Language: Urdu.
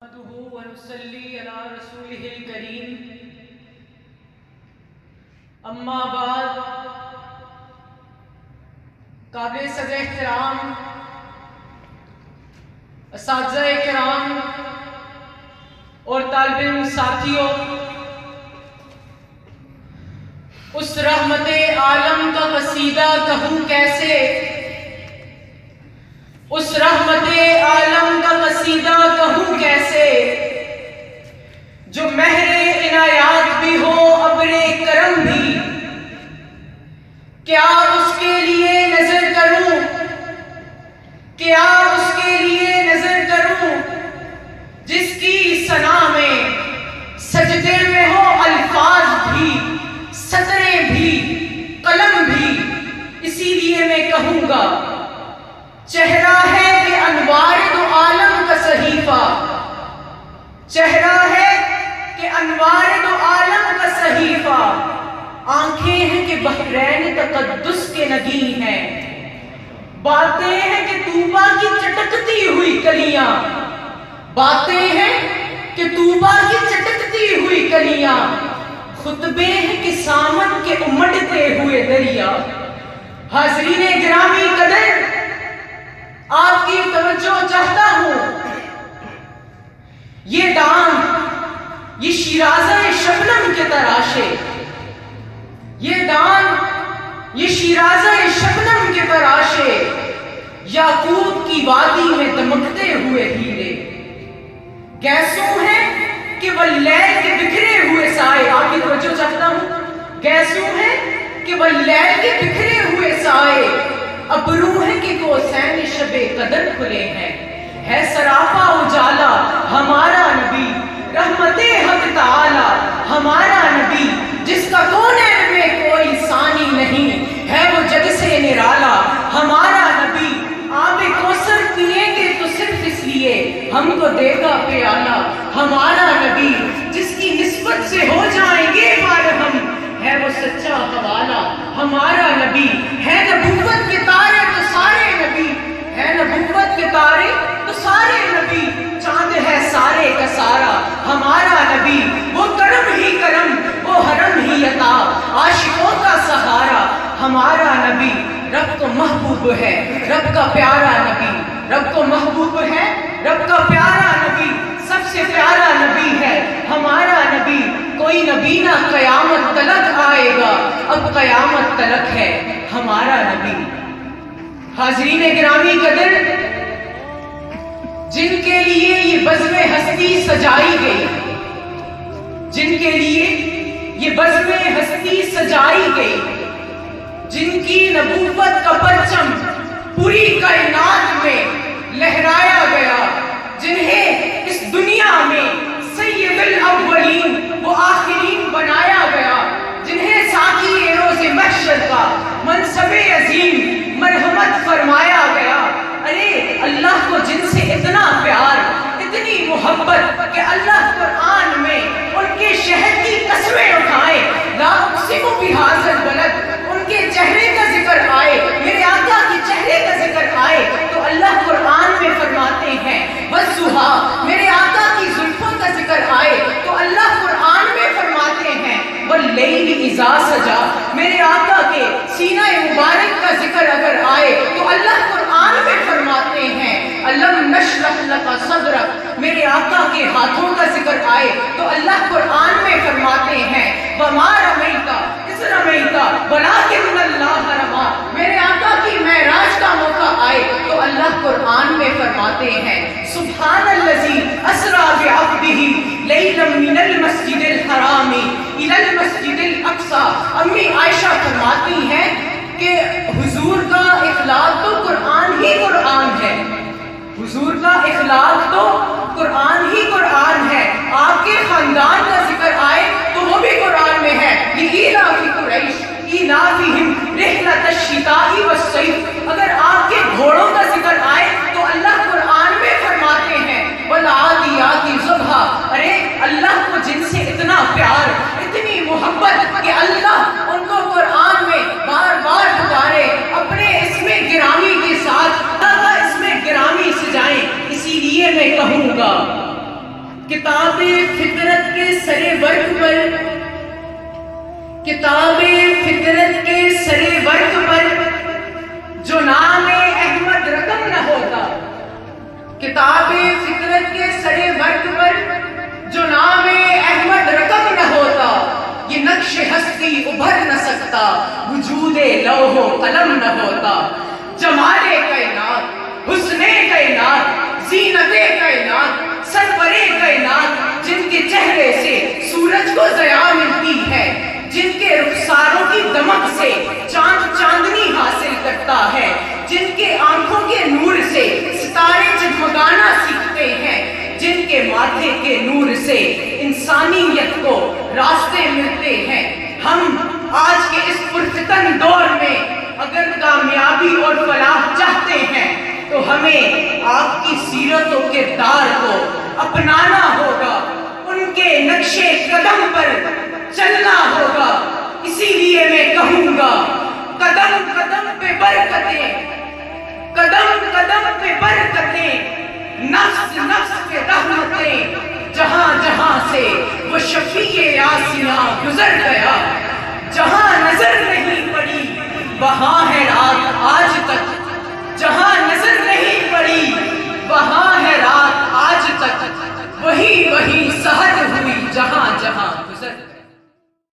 نحمده ونصلي على رسوله الكريم اما بعد قابل صدر احترام اساتذہ کرام اور طالب علم ساتھیوں، اس رحمت عالم کا قصیدہ کہوں کیسے، اس رحمت عالم کا قصیدہ کہوں کیسے، جو مہر عنایات بھی ہو ابر کرم بھی، کیا اس کے لیے نظر کروں، کیا اس کے لیے نظر کروں، جس کی ثنا میں سجدے میں ہو الفاظ بھی، سطریں بھی، قلم بھی، اسی لیے میں کہوں گا چہرہ ہے کہ انوار دو عالم کا صحیفہ، چہرہ ہے کہ انوار دو عالم کا صحیفہ، آنکھیں ہیں کہ بحرین تقدس کے نگین ہیں، باتیں ہیں کہ طوبا کی چٹکتی ہوئی کلیاں، باتیں ہیں کہ طوبا کی چٹکتی ہوئی کلیاں، خطبے ہیں کہ سامن کے امڑتے ہوئے دریا۔ حاضرین گرامی قدر، آپ کی توجہ چاہتا ہوں، یہ ڈان یہ شیرازہ شبنم کے تراشے، یہ ڈان یہ شیرازہ شبنم کے تراشے، یاقوت کی وادی میں دمکتے ہوئے ہیرے، گیسوں ہیں کہ واللیل کے بکھرے ہوئے سائے، آپ کی توجہ چاہتا ہوں، گیسوں ہیں کہ واللیل کے بکھرے ہوئے سائے، ابرو ہے کہ کوسین شب قدر کھلے ہیں، ہے سراپا اجالا ہمارا نبی، رحمت حق تعالی ہمارا نبی، جس کا کونین میں کوئی ثانی نہیں، ہے وہ جگ سے نرالا ہمارا نبی۔ آب کوثر پیئیں گے تو صرف اس لیے ہم کو دے گا پیالہ ہمارا نبی، جس کی نسبت سے ہو جائیں گے پار ہم، ہے وہ سچا حوالہ ہمارا نبی۔ ہے نبوت کے تارے تو سارے نبی، ہے نبوت کے تارے تو سارے نبی، چاند ہے سارے کا سارا ہمارا نبی، وہ کرم ہی کرم، وہ حرم ہی عطا، عاشقوں کا سہارا ہمارا نبی۔ رب کو محبوب ہے رب کا پیارا نبی، رب کو محبوب ہے رب کا پیارا نبی، سب سے پیارا نبی ہے ہمارا نبی۔ کوئی نبی نہ قیامت تلک آئے گا، اب قیامت تلک ہے ہمارا نبی۔ حاضرین گرامی قدر، جن کے لیے یہ بزم ہستی سجائی گئی، جن کے لیے یہ بزم ہستی سجائی گئی، جن کی نبوت کا پرچم پوری کائنات میں لہرایا گیا، جنہیں اس دنیا میں سید الاولین و آخرین بنایا گیا، جنہیں ساقی روز محشر کا منصب عظیم مرحمت فرمایا گیا۔ ارے اللہ کو جن سے اتنا پیار، اتنی محبت کہ اللہ قرآن میں ان کے شہر کی قسمیں اٹھائے، لا اقسم بہذا البلد، ان کے چہرے کا ذکر آئے، میرے آقا کے چہرے کا ذکر آئے تو اللہ قرآن میں فرماتے ہیں والضحیٰ، میرے آقا کی زلفوں کا ذکر آئے تو اللہ قرآن میں فرماتے ہیں واللیل اذا سجا، میرے آقا کے سینہ مبارک کا ذکر اگر آئے تو اللہ قرآن میں فرماتے ہیں الم نشرح لک صدرک، میرے آقا کے ہاتھوں کا ذکر آئے تو اللہ قرآن میں فرماتے ہیں وما رمیت اذ رمیت ولکن اللہ رمی، میرے آقا کی معراج کا موقع آئے تو اللہ قرآن میں فرماتے ہیں سبحان الذی اسری بعبدہ لیلا من المسجد الحرام الی المسجد الاقصی۔ امی عائشہ فرماتی ہیں کہ حضور کا اخلاق تو قرآن ہی قرآن ہے، حضور کا اخلاق تو قرآن ہی قرآن ہے، آپ کے خاندان کا ذکر آئے تو وہ بھی قرآن میں ہے لإیلاف قریش ایلافہم رحلۃ الشتاء والصیف، اگر آپ کے گھوڑوں کا ذکر آئے تو اللہ قرآن میں فرماتے ہیں والعادیات ضبحا۔ ارے اللہ کو جن سے اتنا پیار، اتنی محبت کہ اللہ ان کو قرآن میں بار بار پکارے اپنے اسم گرامی کے ساتھ، اللہ کا اسم گرامی سجائیں، اسی لیے میں کہوں گا کتاب فطرت کے سرے ورق پر، کتاب فطرت کے سرے ورق پر جو نام احمد رقم نہ ہوتا، کتاب فطرت کے سرے ورق پر جو نام احمد رقم نہ ہوتا، یہ نقش ہستی ابھر نہ سکتا، وجود لوح و قلم نہ ہوتا۔ جمال کائنات، حسن کائنات، زینت کائنات، سرور کائنات، جن کے چہرے سے سورج کو ضیاء ملتی ہے، جن کے رخساروں کی دمک سے چاند چاندنی حاصل کرتا ہے، جن کے آنکھوں کے نور سے ستارے جگمگانا سیکھتے ہیں، جن کے ماتھے کے نور سے انسانیت کو راستے ملتے ہیں۔ ہم آج کے اس پرفتن دور میں اگر کامیابی اور فلاح چاہتے ہیں تو ہمیں آپ کی سیرت و کردار کو اپنانا ہوگا، ان کے نقش قدم پر چلنا ہوگا۔ اسی لیے میں کہوں گا، قدم قدم پہ برکتیں، قدم قدم پہ برکتیں، نفس نفس پہ رحمتیں، جہاں جہاں سے وہ شفیع آسیاں گزر گیا، جہاں نظر نہیں پڑی وہاں ہے رات آج تک